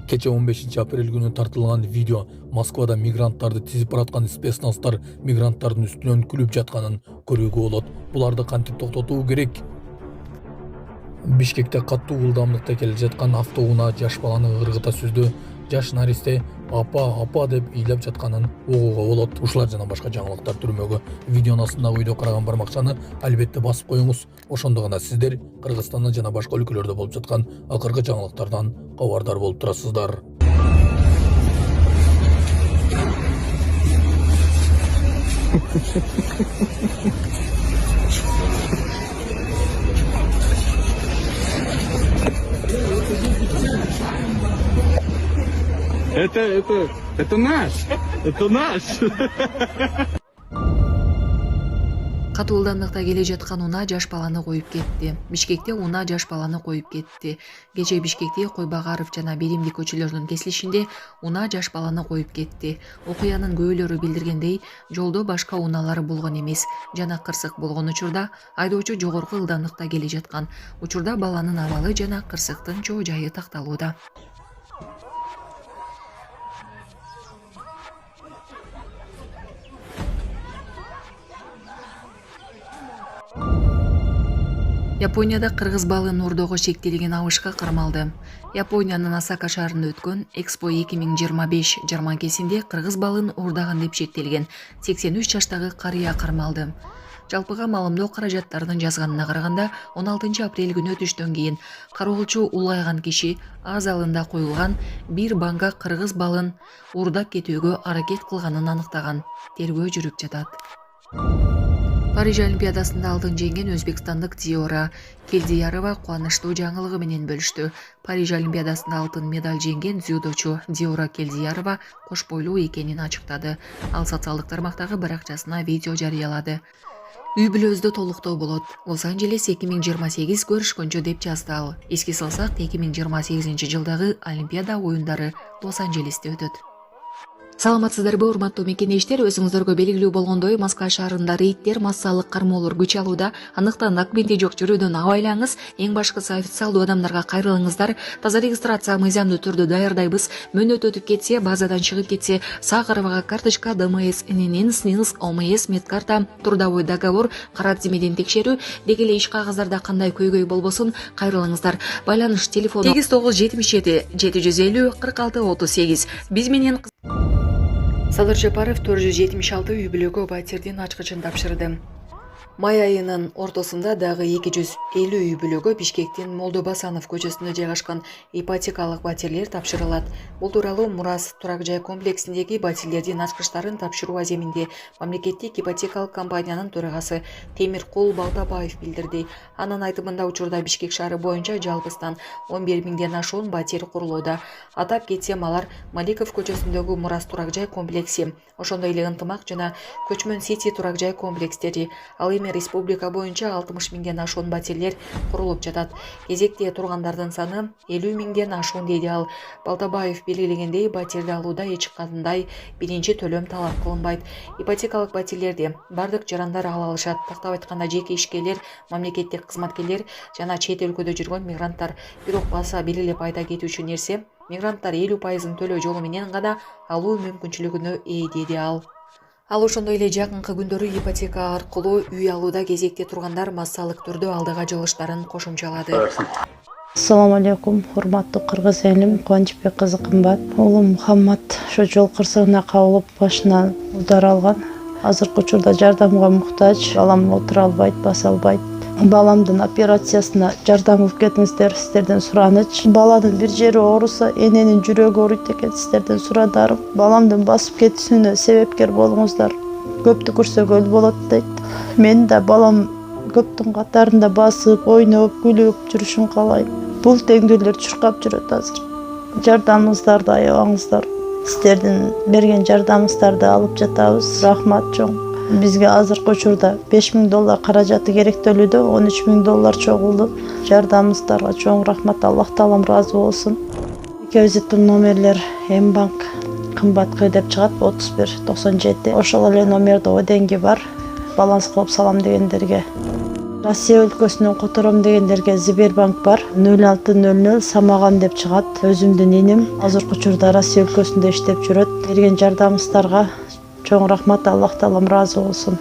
Кече 15-апрель күнү тартылган видео Москвада мигранттарды тизип бараткан спецназдар мигранттардын үстүнөн күлүп жатканын көрүүгө болот. Буларды кантип токтотуу керек? Бишкекте каттуу ылдамдыкта келе жаткан автоунаа жаш баланы ыргыта сүздү. Жаш наристе апа деп ыйлап жатканын угууга болот. Ушулар жана башка жаңылыктар түрмөгө видеонун астындагы үйдө караган бармакчаны албетте басып коюңуз. Ошондо гана сиздер Кыргызстанда жана башка өлкөлөрдө болуп жаткан акыркы жаңылыктардан кабардар болуп турасыздар. Это наш. Это наш. Катуу ылдамдыкта келе жаткан унаа жаш баланы коюп кетти. Бишкекте унаа жаш баланы коюп кетти. Кече Бишкекте Койбагаров жана Беримди көчөлөрүнүн кесилишинде унаа жаш баланы коюп кетти. Окуянын күбөлөрү билдиргендей, жолдо башка унаалар болгон эмес жана кырсык болгон учурда айдоочу жогорку ылдамдыкта келе жаткан. Учурда баланын абалы жана кырсыктын чоо жайы такталууда. Японияда кыргыз балын уурдоого шектелген абышка кармалды. Япониянын Осака шаарында өткөн Экспо 2025 жарманкесинде кыргыз балын уурдаган деп шектелген 83 жаштагы карыя кармалды. Жалпыга маалымдоо каражаттарынын жазганына караганда 16 апрель күнү түштөн кийин кароолчу улайган киши А залында коюлган бир банга кыргыз балын уурдап кетүүгө аракет кылганын аныктаган. Тергөө жүрүп жатат. Париж Олимпиадасында алтын жеңген өзбекстандык Диора Келдиярова кубанычтуу жаңылыгы менен бөлүштү. Париж Олимпиадасында алтын медаль жеңген дзюдочу Диора Келдиярова кош бойлуу экенин ачыктады. Ал социалдык тармактагы баракчасына видео жарыялады. Үй бүлөбүздө толуктоо болот. Лос-Анджелес 2028 көрүшкөнчө деп жазды ал. Эске салсак, 2028 жылдагы Олимпиада оюндары Лос-Анджелесте өтөт. Саламатсыздарбы, урматтуу мекенештер, өзүңүздөргө белгилүү болгондой, Москва шаарында рейдтер, массалык кармоолор күч алууда. Андыктан документи жок жүрүүдөн абайлаңыз. Эң башкысы официалдуу адамдарга кайрылыңыздар. Таза регистрация мыйзамдуу түрдө даярдайбыз. Мөөнөт өтүп кетсе, базадан чыгып кетсе, сак арабага карточка, ДМС, ННН, СНИЛС, ОМС, медкарта, трудовой договор, кара тизмеден текшерүү, деги эле иш кагаздарда кандай көйгөй болбосун, кайрылыңыздар. Байланыш телефону 8977 750 46 38. Биз менен Садыр Жапаров 476 үй бүлөгө батирдин ачкычын тапшырды. Май айынын ортосунда дагы 250 үй бүлөгө Бишкектин Молдобасанов көчөсүндө жайгашкан ипотекалык батирлер тапшырылат. Бул тууралуу Мурас турак жай комплексиндеги батирлердин ачкычтарын тапшыруу аземинде мамлекеттик ипотекалык компаниянын төрагасы Темиркул Балтабаев билдирди. Анын айтымында учурда Бишкек шаары боюнча жалпыстан 11 миңден ашуун батир курулууда. Атап кетсем, алар Маликов көчөсүндөгү Мурас турак жай комплекси, ошондой эле Ынтымак жана Көчмөн Сити турак жай комплекстери, ал республика боюнча 60 миңден ашуун батирлер курулуп жатат. Кезекте тургандардын саны 50 миңден ашуун дейди ал. Балтабаев белгилегендей, батирди алууда эч кандай биринчи төлөм талап кылынбайт. Ипотекалык батирлерди бардык жарандар ала алышат. Тактап айтканда, жеке ишкерлер, мамлекеттик кызматкерлер жана чет өлкөдө жүргөн мигранттар. Бирок баса белгилеп айта кетүүчү нерсе, мигранттар 50% төлөө жолу менен гана алуу мүмкүнчүлүгүнө ээ деди ал. Ал ошондой эле жакынкы күндөрү ипотека аркылуу үй алууда кезекте тургандар массалык түрдө алдыга жылыштарын кошумчалады. Assalamu alaikum, урматтуу кыргыз элим, Кубанычбек кызы кымбат. Уулум Мухаммад ошо жол кырсыгына кабылып, башынан удар алган. Азыркы учурда жардамга муктаж, балам отура албайт, баса албайт. Баламдын операциясына жардам кылып кетиңиздер, сиздерден сураныч. Баланын бир жери ооруса, эненин жүрөгү ооруйт экен, сиздерден сурадарым. Баламдын басып кетүүсүнө себепкер болуңуздар. Көптү көрсө көл болот дейт. Мен да балам көптүн катарында басып, ойноп, күлүп жүрүшүн каалайм. Бул теңдүүлөр чуркап жүрөт азыр. Жардамыңыздарды аябаңыздар. Сиздердин берген жардамыңыздарды алып жатабыз. Рахмат чоң. Бизге азыркы учурда $5000 каражаты керектөлүүдө, $13,000 чогулду. Жардамыңыздарга чоң рахмат, Аллах таалам ыраазы болсун. Визиттин номерлер М-банк кымбаткы деп чыгат 3197. Ошол эле номерде деньги бар. Баланс кылып салам дегендерге. Россия өлкөсүнөн котором дегендерге Сбербанк бар. 0600 Самаган деп чыгат. Өзүмдүн иним азыркы учурда Россия өлкөсүндө иштеп жүрөт. Берген жардамыңыздарга чоң рахмат. Аллах таалам ыраазы болсун.